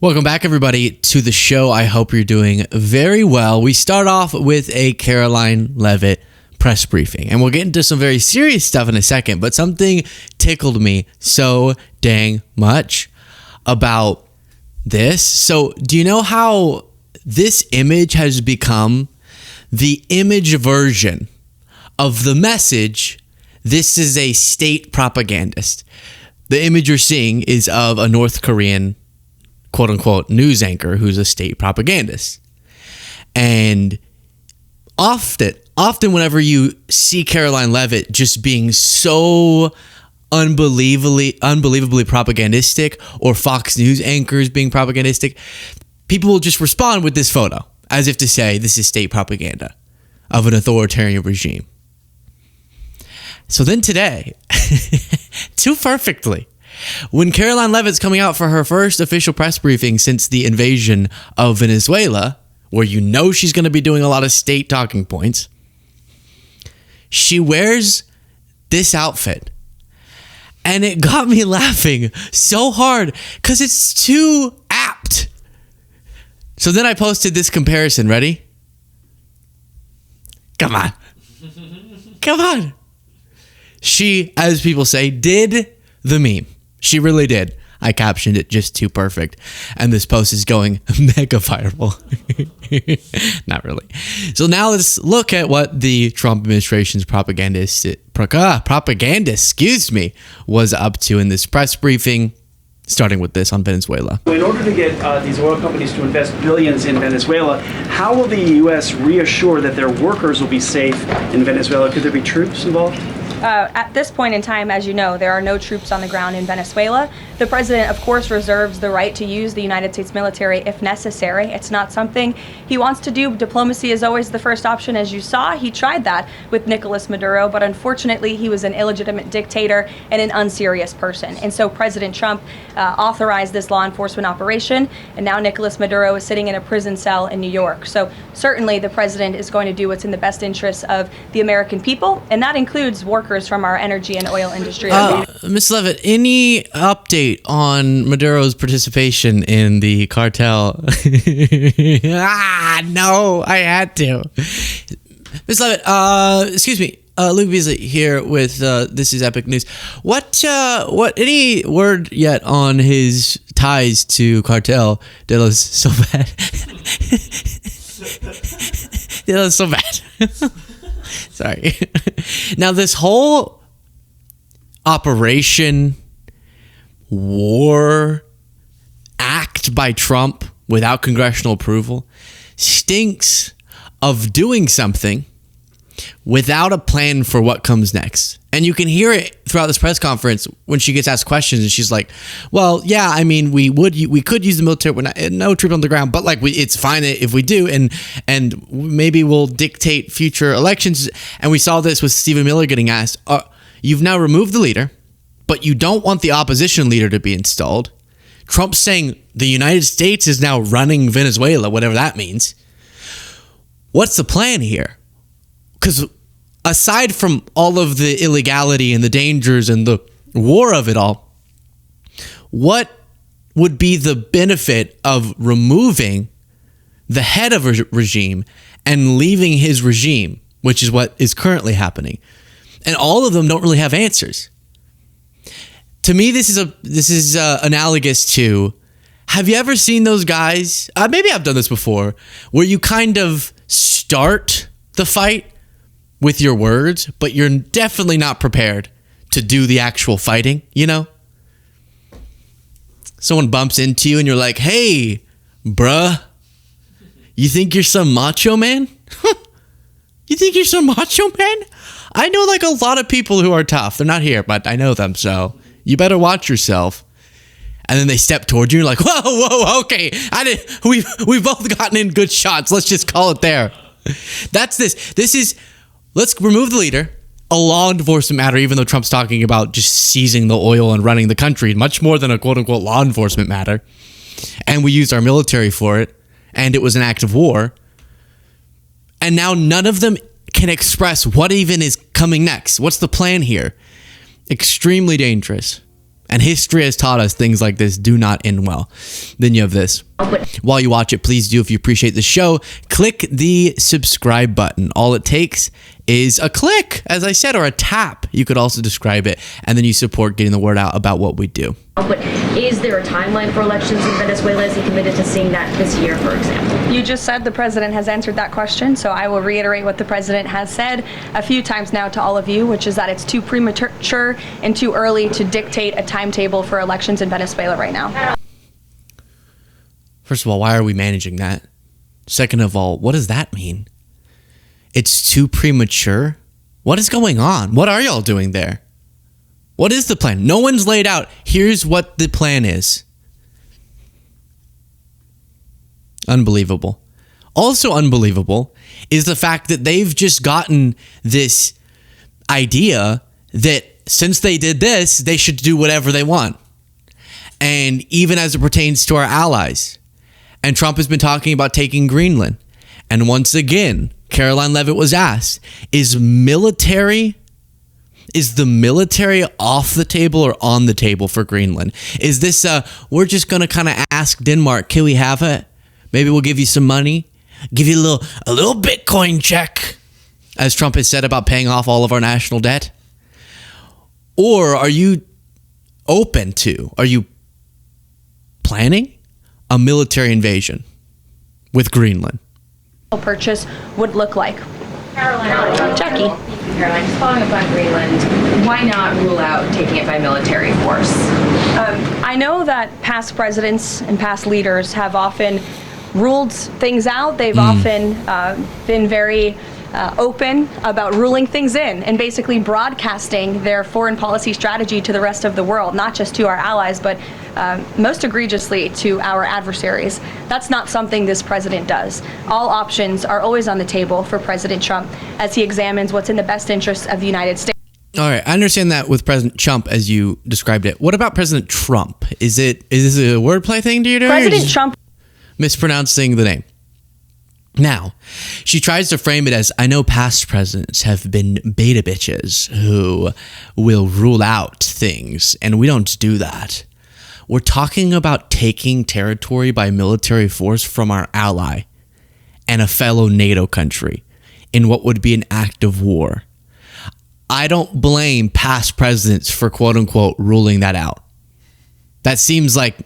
Welcome back, everybody, to the show. I hope you're doing very well. We start off with a Karoline Leavitt press briefing, and we'll get into some very serious stuff in a second, but something tickled me so dang much about this. So, do you know how this image has become the image version of the message, "This is a state propagandist"? The image you're seeing is of a North Korean quote-unquote news anchor who's a state propagandist. And often whenever you see Karoline Leavitt just being so unbelievably propagandistic, or Fox News anchors being propagandistic, people will just respond with this photo as if to say this is state propaganda of an authoritarian regime. So then today, too perfectly, when Karoline Leavitt's coming out for her first official press briefing since the invasion of Venezuela, where you know she's going to be doing a lot of state talking points, she wears this outfit. And it got me laughing so hard because it's too apt. So then I posted this comparison. Ready? Come on. Come on. She, as people say, did the meme. She really did. I captioned it just too perfect. And this post is going mega viral. Not really. So now let's look at what the Trump administration's propagandist, was up to in this press briefing, starting with this on Venezuela. In order to get these oil companies to invest billions in Venezuela, how will the U.S. reassure that their workers will be safe in Venezuela? Could there be troops involved? At this point in time, as you know, there are no troops on the ground in Venezuela. The president, of course, reserves the right to use the United States military if necessary. It's not something he wants to do. Diplomacy is always the first option, as you saw. He tried that with Nicolas Maduro, but unfortunately, he was an illegitimate dictator and an unserious person. And so President Trump authorized this law enforcement operation, and now Nicolas Maduro is sitting in a prison cell in New York. So certainly the president is going to do what's in the best interests of the American people, and that includes workers from our energy and oil industry. Ms. Leavitt, any update on Maduro's participation in the cartel? No, I had to. Ms. Leavitt, excuse me, Luke Beasley here with This is Epic News. What any word yet on his ties to cartel de los Soviet? De los Soviet. Sorry. Now, this whole operation, war act by Trump without congressional approval stinks of doing something without a plan for what comes next. And you can hear it throughout this press conference when she gets asked questions, and she's like, well, yeah, I mean, we could use the military. We're not, no troops on the ground, but like it's fine if we do, and maybe we'll dictate future elections. And we saw this with Stephen Miller getting asked, you've now removed the leader, but you don't want the opposition leader to be installed. Trump's saying the United States is now running Venezuela, whatever that means. What's the plan here? Because aside from all of the illegality and the dangers and the war of it all, what would be the benefit of removing the head of a regime and leaving his regime, which is what is currently happening? And all of them don't really have answers. To me, this is analogous to, have you ever seen those guys? Maybe I've done this before, where you kind of start the fight with your words, but you're definitely not prepared to do the actual fighting, you know? Someone bumps into you and you're like, hey, bruh, you think you're some macho man? You think you're some macho man? I know like a lot of people who are tough. They're not here, but I know them, so you better watch yourself. And then they step toward you and you're like, whoa, okay. We've both gotten in good shots. Let's just call it there. That's this. This is, let's remove the leader. A law enforcement matter, even though Trump's talking about just seizing the oil and running the country, much more than a quote-unquote law enforcement matter. And we used our military for it, and it was an act of war. And now none of them can express what even is coming next. What's the plan here? Extremely dangerous. And history has taught us things like this do not end well. Then you have this. While you watch it, please do, if you appreciate the show, click the subscribe button. All it takes is a click, as I said, or a tap. You could also describe it. And then you support getting the word out about what we do. But is there a timeline for elections in Venezuela? Is he committed to seeing that this year, for example? You just said the president has answered that question, so I will reiterate what the president has said a few times now to all of you, which is that it's too premature and too early to dictate a timetable for elections in Venezuela right now. First of all, why are we managing that? Second of all, what does that mean? It's too premature? What is going on? What are y'all doing there? What is the plan? No one's laid out. Here's what the plan is. Unbelievable. Also unbelievable is the fact that they've just gotten this idea that since they did this, they should do whatever they want. And even as it pertains to our allies. And Trump has been talking about taking Greenland. And once again, Karoline Leavitt was asked, is the military off the table or on the table for Greenland? Is this, we're just going to kind of ask Denmark, can we have it? Maybe we'll give you some money, give you a little Bitcoin check, as Trump has said about paying off all of our national debt? Or are you planning a military invasion with Greenland? Purchase would look like. Karoline, Jackie. Karoline, just following up on Greenland, why not rule out taking it by military force? I know that past presidents and past leaders have often ruled things out. They've often been very open about ruling things in and basically broadcasting their foreign policy strategy to the rest of the world, not just to our allies, but most egregiously to our adversaries. That's not something this president does. All options are always on the table for President Trump as he examines what's in the best interest of the United States. All right, I understand that with President Trump as you described it. What about President Trump? Is this a wordplay thing? Do you do? President Trump Mispronouncing the name. Now, she tries to frame it as, I know past presidents have been beta bitches who will rule out things, and we don't do that. We're talking about taking territory by military force from our ally and a fellow NATO country in what would be an act of war. I don't blame past presidents for quote-unquote ruling that out. That seems like...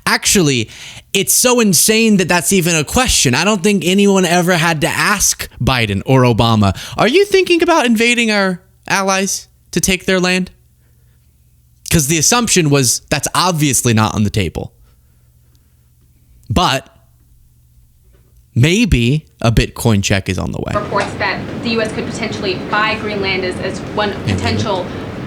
Actually, it's so insane that that's even a question. I don't think anyone ever had to ask Biden or Obama, are you thinking about invading our allies to take their land? Because the assumption was that's obviously not on the table. But maybe a Bitcoin check is on the way. Reports that the U.S. could potentially buy Greenland as one potential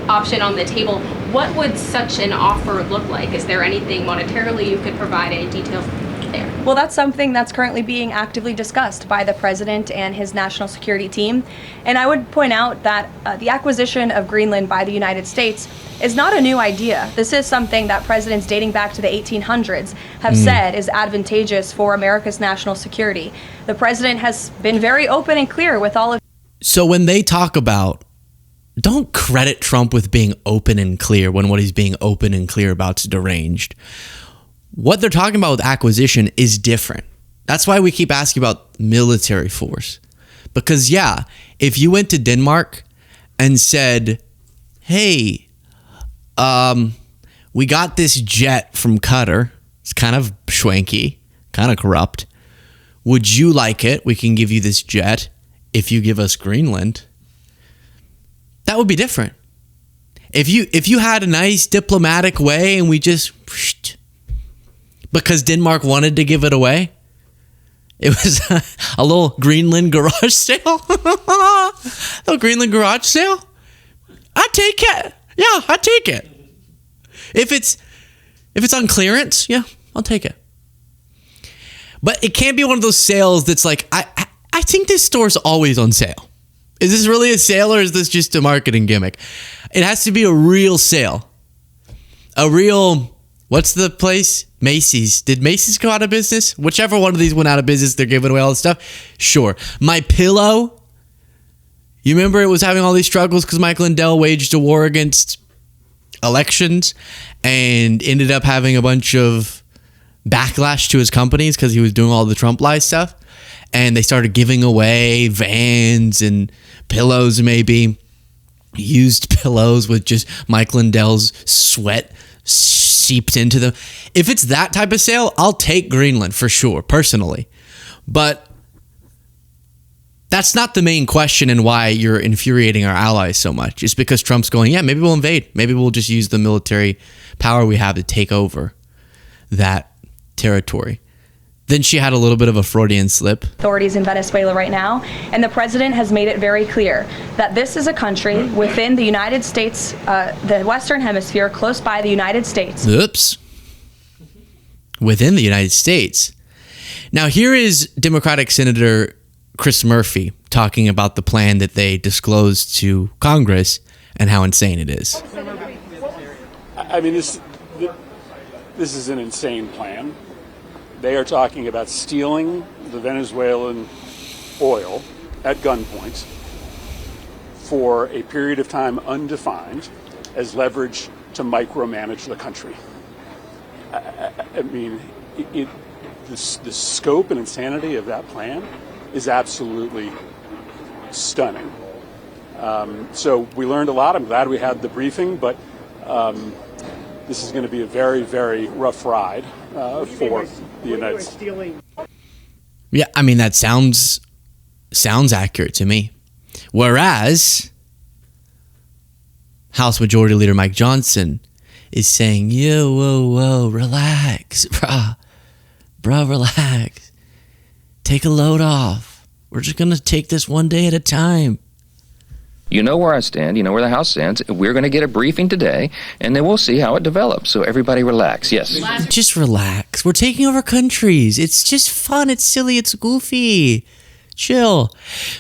option on the table. What would such an offer look like? Is there anything monetarily you could provide, any details there? Well, that's something that's currently being actively discussed by the president and his national security team. And I would point out that the acquisition of Greenland by the United States is not a new idea. This is something that presidents dating back to the 1800s have said is advantageous for America's national security. The president has been very open and clear with all of... So when they talk about, don't credit Trump with being open and clear when what he's being open and clear about is deranged. What they're talking about with acquisition is different. That's why we keep asking about military force. Because yeah, if you went to Denmark and said, hey, we got this jet from Qatar. It's kind of schwanky, kind of corrupt. Would you like it? We can give you this jet if you give us Greenland. That would be different. If you had a nice diplomatic way and we just, because Denmark wanted to give it away, it was a little Greenland garage sale. A little Greenland garage sale. I take it. Yeah, I take it. If it's on clearance, yeah, I'll take it. But it can't be one of those sales that's like, I think this store's always on sale. Is this really a sale or is this just a marketing gimmick? It has to be a real sale. A real, what's the place? Macy's. Did Macy's go out of business? Whichever one of these went out of business, they're giving away all this stuff. Sure. My Pillow. You remember it was having all these struggles because Michael Lindell waged a war against elections and ended up having a bunch of backlash to his companies because he was doing all the Trump lie stuff. And they started giving away vans and pillows, maybe used pillows with just Mike Lindell's sweat seeped into them. If it's that type of sale, I'll take Greenland for sure, personally. But that's not the main question and why you're infuriating our allies so much. It's because Trump's going, yeah, maybe we'll invade. Maybe we'll just use the military power we have to take over that territory. Then she had a little bit of a Freudian slip. Authorities in Venezuela right now, and the president has made it very clear that this is a country within the United States, the Western Hemisphere, close by the United States. Oops. Within the United States. Now, here is Democratic Senator Chris Murphy talking about the plan that they disclosed to Congress and how insane it is. I mean, this is an insane plan. They are talking about stealing the Venezuelan oil at gunpoint for a period of time undefined as leverage to micromanage the country. I mean, the scope and insanity of that plan is absolutely stunning. So we learned a lot. I'm glad we had the briefing, but this is going to be a very, very rough ride for the United States. Yeah, I mean, that sounds accurate to me. Whereas House Majority Leader Mike Johnson is saying, whoa, relax, bruh, relax. Take a load off. We're just going to take this one day at a time. You know where I stand. You know where the House stands. We're going to get a briefing today, and then we'll see how it develops. So everybody relax. Yes. Just relax. We're taking over countries. It's just fun. It's silly. It's goofy. Chill.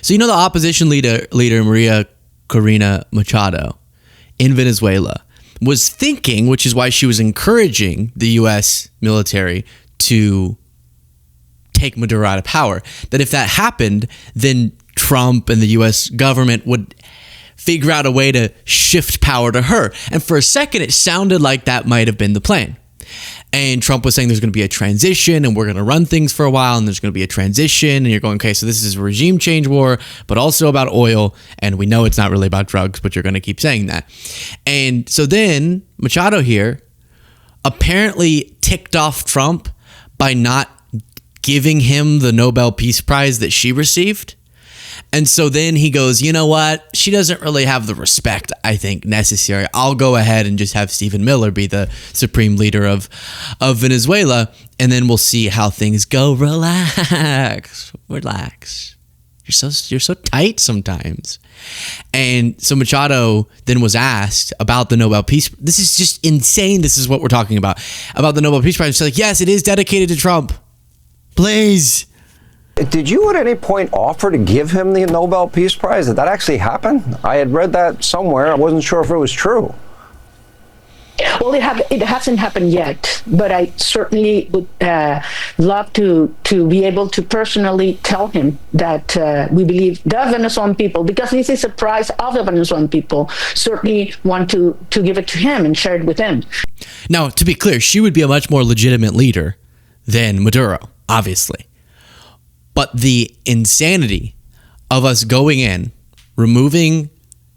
So you know the opposition leader Maria Corina Machado in Venezuela was thinking, which is why she was encouraging the U.S. military to take Maduro out of power, that if that happened, then Trump and the U.S. government would figure out a way to shift power to her. And for a second, it sounded like that might have been the plan. And Trump was saying there's going to be a transition and we're going to run things for a while and there's going to be a transition. And you're going, okay, so this is a regime change war, but also about oil. And we know it's not really about drugs, but you're going to keep saying that. And so then Machado here apparently ticked off Trump by not giving him the Nobel Peace Prize that she received. And so then he goes, you know what? She doesn't really have the respect, I think, necessary. I'll go ahead and just have Stephen Miller be the supreme leader of Venezuela, and then we'll see how things go. Relax. You're so tight sometimes. And so Machado then was asked about the Nobel Peace. This is just insane. This is what we're talking about the Nobel Peace Prize. She's like, yes, it is dedicated to Trump. Please. Did you at any point offer to give him the Nobel Peace Prize? Did that actually happen? I had read that somewhere. I wasn't sure if it was true. Well, it hasn't happened yet, but I certainly would love to be able to personally tell him that we believe the Venezuelan people, because this is a prize of the Venezuelan people, certainly want to give it to him and share it with him. Now, to be clear, she would be a much more legitimate leader than Maduro, obviously. But the insanity of us going in, removing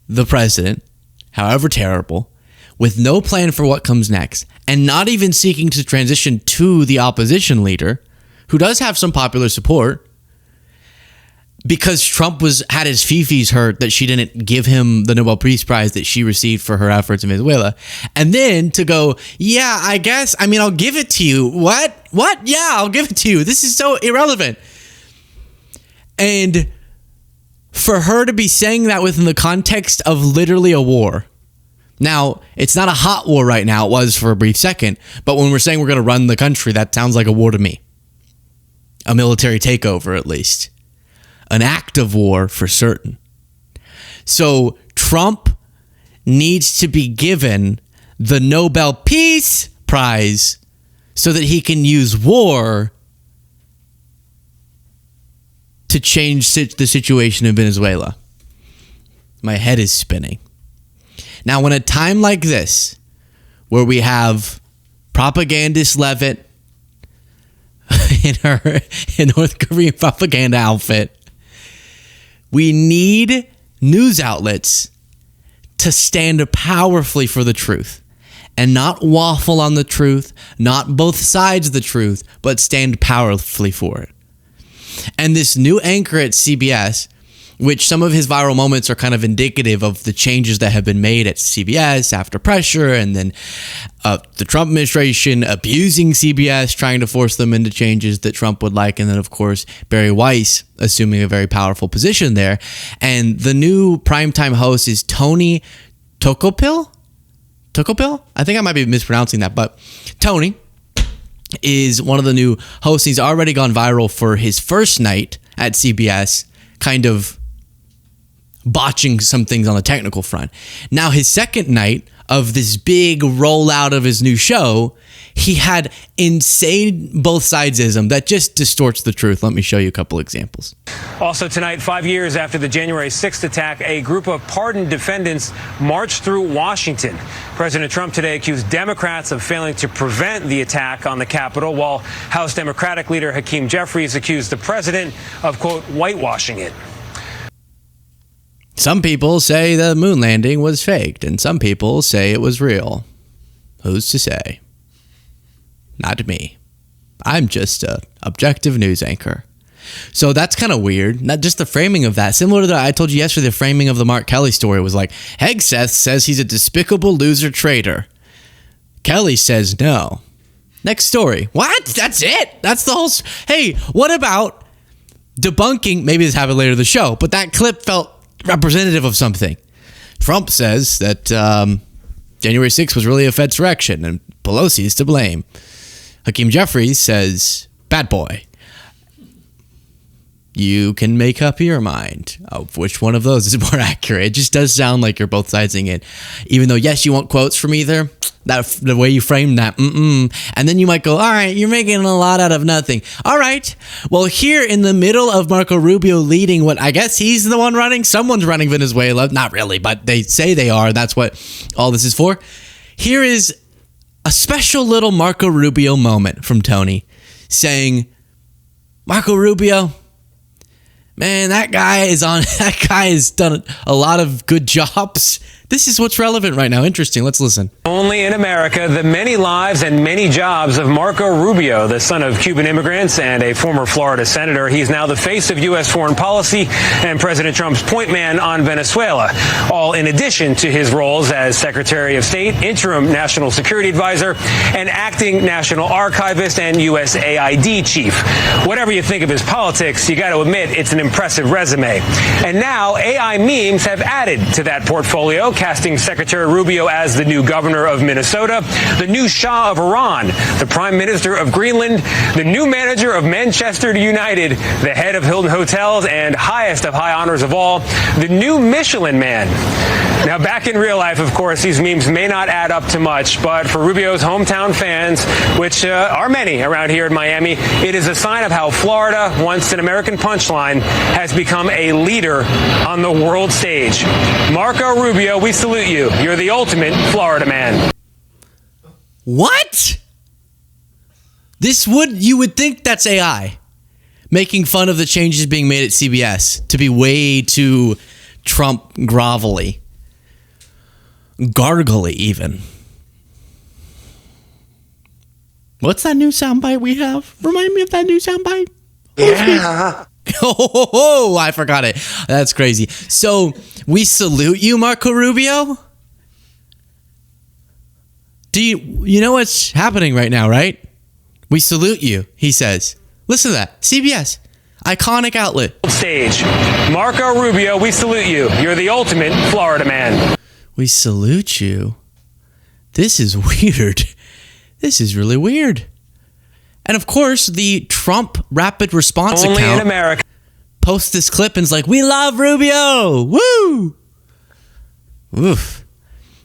the president, however terrible, with no plan for what comes next, and not even seeking to transition to the opposition leader, who does have some popular support, because Trump had his fifis hurt that she didn't give him the Nobel Peace Prize that she received for her efforts in Venezuela. And then to go, yeah, I'll give it to you. What? Yeah, I'll give it to you. This is so irrelevant. And for her to be saying that within the context of literally a war. Now, it's not a hot war right now. It was for a brief second. But when we're saying we're going to run the country, that sounds like a war to me. A military takeover, at least. An act of war for certain. So Trump needs to be given the Nobel Peace Prize so that he can use war to change the situation in Venezuela. My head is spinning. Now, when a time like this, where we have propagandist Leavitt in her North Korean propaganda outfit. We need news outlets to stand powerfully for the truth and not waffle on the truth, not both sides of the truth, but stand powerfully for it. And this new anchor at CBS, which some of his viral moments are kind of indicative of the changes that have been made at CBS after pressure, and then the Trump administration abusing CBS, trying to force them into changes that Trump would like, and then, of course, Barry Weiss assuming a very powerful position there. And the new primetime host is Tony Tokopil? I think I might be mispronouncing that, but Tony is one of the new hosts. He's already gone viral for his first night at CBS, kind of botching some things on the technical front. Now, his second night of this big rollout of his new show, he had insane both sidesism that just distorts the truth. Let me show you a couple examples. Also tonight, 5 years after the January 6th attack, a group of pardoned defendants marched through Washington. President Trump today accused Democrats of failing to prevent the attack on the Capitol, while House Democratic leader Hakeem Jeffries accused the president of, quote, whitewashing it. Some people say the moon landing was faked, and some people say it was real. Who's to say? Not me. I'm just a objective news anchor. So that's kind of weird. Not just the framing of that. Similar to that, I told you yesterday, the framing of the Mark Kelly story was like, Hegseth says he's a despicable loser traitor. Kelly says no. Next story. What? That's it? That's the whole... Hey, what about debunking... Maybe this happened later in the show, but that clip felt representative of something. Trump says that January 6th was really a Fedsurrection and Pelosi is to blame. Hakeem Jeffries says, bad boy. You can make up your mind of which one of those is more accurate. It just does sound like you're both siding it. Even though, yes, you want quotes from either. The way you frame that, and then you might go, all right, you're making a lot out of nothing. All right, well, here in the middle of Marco Rubio leading what I guess he's the one running. Someone's running Venezuela. Not really, but they say they are. That's what all this is for. Here is a special little Marco Rubio moment from Tony saying, Marco Rubio, man, that guy has done a lot of good jobs. This is what's relevant right now. Interesting. Let's listen. Only in America, the many lives and many jobs of Marco Rubio, the son of Cuban immigrants and a former Florida senator. He's now the face of U.S. foreign policy and President Trump's point man on Venezuela, all in addition to his roles as Secretary of State, interim national security advisor, and acting national archivist and USAID chief. Whatever you think of his politics, you got to admit it's an impressive resume. And now AI memes have added to that portfolio, casting Secretary Rubio as the new governor of Minnesota, the new Shah of Iran, the prime minister of Greenland, the new manager of Manchester United, the head of Hilton Hotels, and highest of high honors of all, the new Michelin man. Now, back in real life, of course, these memes may not add up to much, but for Rubio's hometown fans, which are many around here in Miami, it is a sign of how Florida, once an American punchline, has become a leader on the world stage. Marco Rubio, we salute you. You're the ultimate Florida man. What? You would think that's AI making fun of the changes being made at CBS to be way too Trump grovelly. Gargly, even. What's that new soundbite we have? Remind me of that new soundbite. Yeah. Oh, I forgot it. That's crazy. So, we salute you, Marco Rubio? Do you know what's happening right now, right? We salute you, he says. Listen to that. CBS. Iconic outlet. Stage. Marco Rubio, we salute you. You're the ultimate Florida man. We salute you. This is weird. This is really weird. And of course, the Trump rapid response Only account in America posts this clip and is like, we love Rubio. Woo! Oof.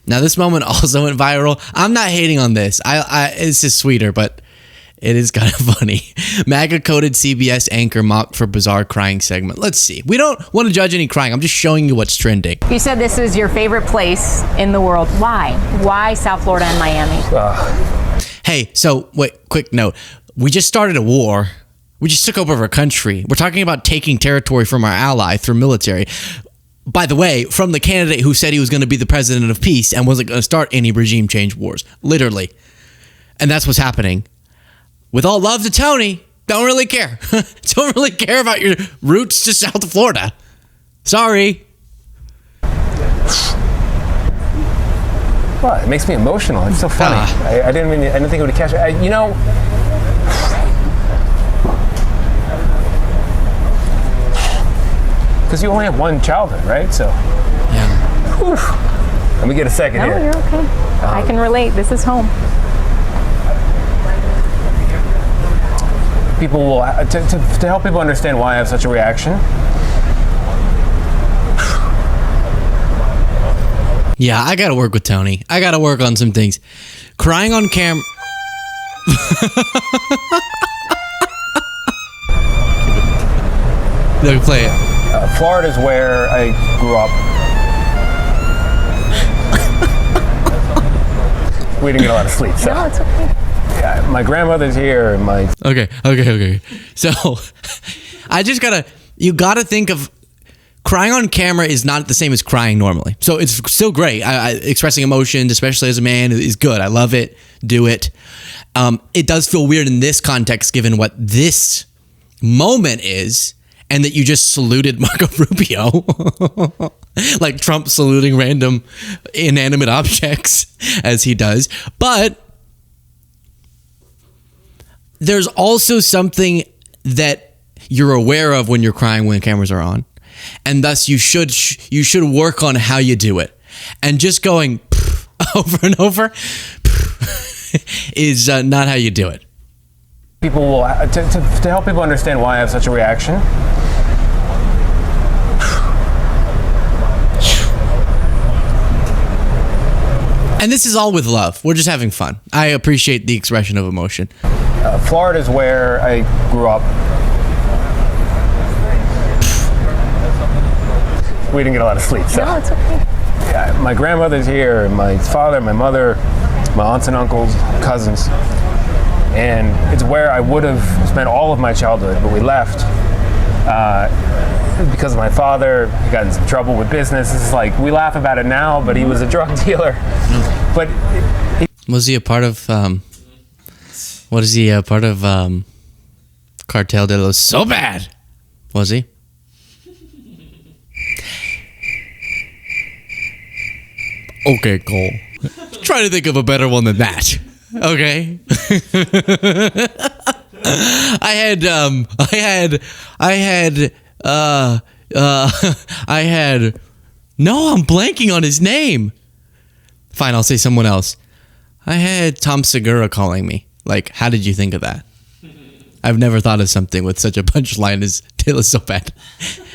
Now, this moment also went viral. I'm not hating on this. It's just sweeter, but It is kind of funny. MAGA-coded CBS anchor mocked for bizarre crying segment. Let's see. We don't want to judge any crying. I'm just showing you what's trending. You said this is your favorite place in the world. Why? Why South Florida and Miami? Hey, so wait, quick note. We just started a war. We just took over a country. We're talking about taking territory from our ally through military. By the way, from the candidate who said he was going to be the president of peace and wasn't going to start any regime change wars. Literally. And that's what's happening. With all love to Tony, don't really care. Don't really care about your roots to South Florida. Sorry. Well, it makes me emotional. It's so funny. I didn't think it would catch it. Because you only have one childhood, right? So. Yeah. Whew. Let me get a second here. No, you're okay. I can relate. This is home. People will, to help people understand why I have such a reaction. Yeah, I gotta work with Tony. I gotta work on some things. Crying on camera. No, play it. Florida's where I grew up. We didn't get a lot of sleep. So. No, it's okay. Yeah, my grandmother's here. And my Okay. So, you gotta think of crying on camera is not the same as crying normally. So it's still great. Expressing emotions, especially as a man, is good. I love it. Do it. It does feel weird in this context, given what this moment is, and that you just saluted Marco Rubio, like Trump saluting random inanimate objects as he does. But there's also something that you're aware of when you're crying when cameras are on, and thus you should work on how you do it. And just going over and over is not how you do it. People will, to help people understand why I have such a reaction. And this is all with love. We're just having fun. I appreciate the expression of emotion. Florida's where I grew up. We didn't get a lot of sleep. So. No, it's okay. Yeah, my grandmother's here, my father, my mother, my aunts and uncles, cousins. And it's where I would have spent all of my childhood, but we left because of my father. He got in some trouble with business. It's like, we laugh about it now, but he was a drug dealer. But was he a part of Cartel de los So Bad? Was he? Okay, Cole. Try to think of a better one than that. Okay. No, I'm blanking on his name. Fine, I'll say someone else. I had Tom Segura calling me. Like, how did you think of that? I've never thought of something with such a punchline as Taylor So Bad.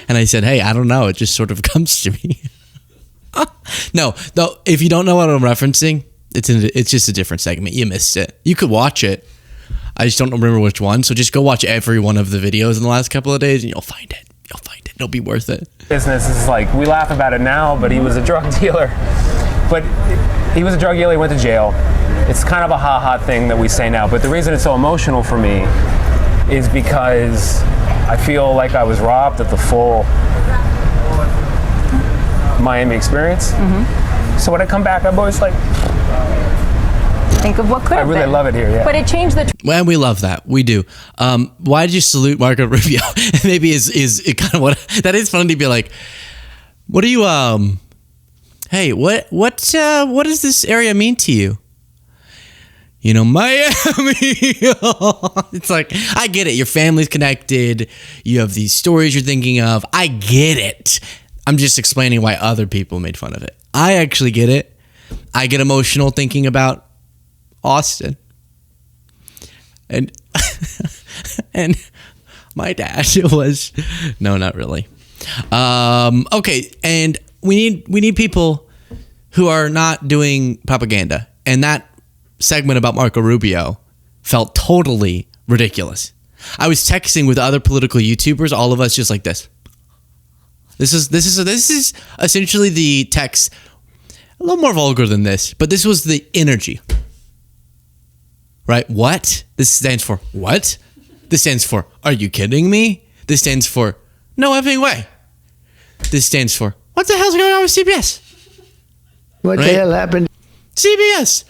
And I said, hey, I don't know. It just sort of comes to me. No, though, if you don't know what I'm referencing, it's just a different segment. You missed it. You could watch it. I just don't remember which one. So just go watch every one of the videos in the last couple of days and you'll find it. It'll be worth it. Business is like, we laugh about it now, but he was a drug dealer. But he was a drug dealer, he went to jail. It's kind of a ha-ha thing that we say now. But the reason it's so emotional for me is because I feel like I was robbed of the full Miami experience. Mm-hmm. So when I come back, I'm always like, think of what could have been. I really love it here, yeah. But it changed the... Well, we love that. We do. Why did you salute Marco Rubio? Maybe is it kind of what... That is funny to be like, what do you... Hey, what does this area mean to you? You know, Miami. It's like, I get it. Your family's connected. You have these stories you're thinking of. I get it. I'm just explaining why other people made fun of it. I actually get it. I get emotional thinking about Austin. And and my dad was... No, not really. Okay, and we need people who are not doing propaganda. And that segment about Marco Rubio felt totally ridiculous. I was texting with other political YouTubers, all of us just like this. This is essentially the text, a little more vulgar than this, but this was the energy. Right? What? This stands for what? This stands for, are you kidding me? This stands for, no effing way. This stands for, what the hell's going on with CBS? What the hell happened? CBS.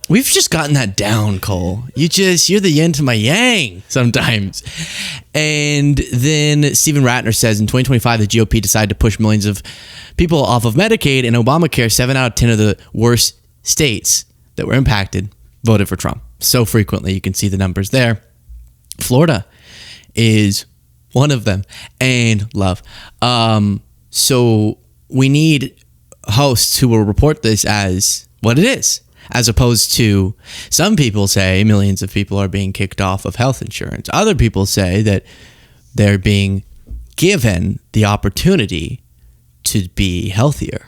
We've just gotten that down, Cole. You're the yin to my yang sometimes. And then Stephen Ratner says in 2025, the GOP decided to push millions of people off of Medicaid and Obamacare. 7 out of 10 of the worst states that were impacted voted for Trump. So frequently, you can see the numbers there. Florida is one of them. And love. So we need hosts who will report this as what it is, as opposed to some people say millions of people are being kicked off of health insurance. Other people say that they're being given the opportunity to be healthier.